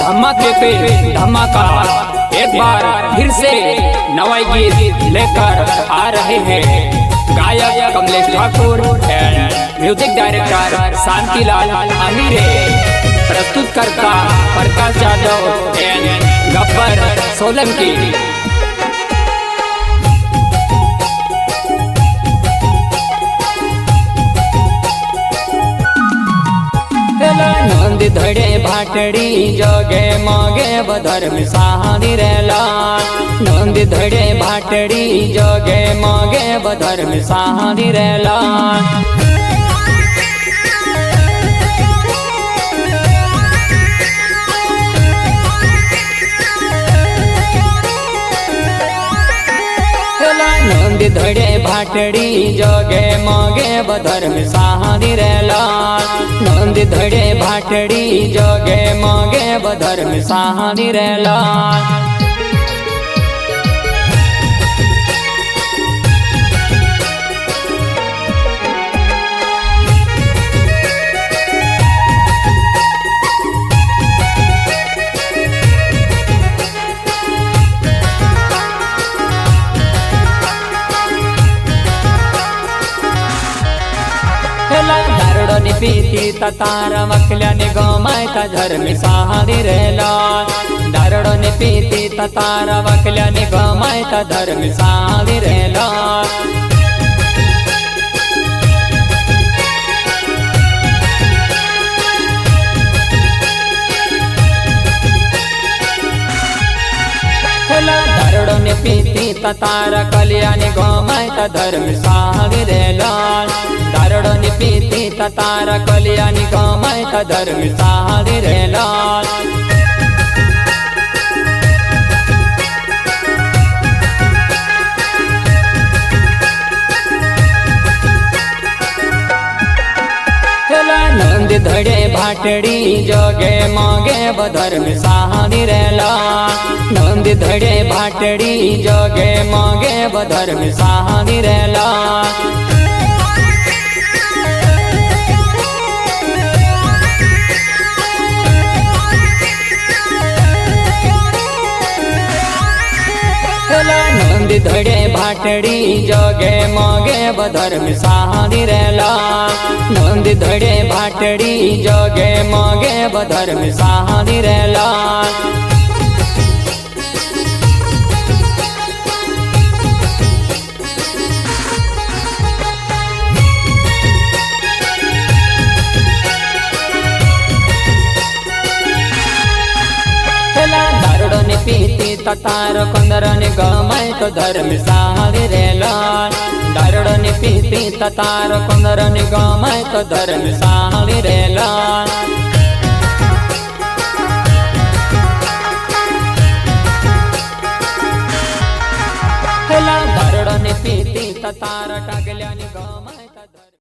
धमाके पे धमाका। एक बार फिर से नवाई गीत लेकर आ रहे हैं गायक कमलेश ठाकुर एंड म्यूजिक डायरेक्टर शांतिलाल आमिरे। प्रस्तुत करता प्रकाश यादव एंड गब्बर सोलंकी। नंद धड़े भाटड़ी जोगे मोगे बधर्म सहानी रेला। नंद धड़े भाटड़ी जोगे मोगे बधर्म सहानी रेला। नंद धड़े भाटड़ी जोगे मोगे बधर्म सहानी रेला। नंद धड़े भाटड़ी जोगे मोगे बधर्म सहानी रेला। दारुडो पीती तार वकल्याने गमायता धर्म सहानी रेला। दारुडो पीती तार वकल्याने गमायता धर्म सहानी रेला। दारुडो पीती तार कल्याने गमायता धर्म सहानी रेला। दारुडो पीती तार कल्याणी गमायता धर्म सहानी रेला। नंद धड़े भाटड़ी जोगे मोगे बधर्म सहानी रेला। नंद धड़े भाटड़ी जोगे मोगे बधर्म सहानी रेला। नंद धड़े भाटड़ी जोगे मोगे बधर्म सहानी रेला। नंद धड़े भाटड़ी जोगे मोगे बधर्म सहानी रेला। दारुडो पीती तार कंदरन गमाय तो धर्म सहानी रेला। दारुडो पीती तार कंदरन गमाय तो धर्म सहानी रेला। दारुडो पीती तार टागल्याने गमाय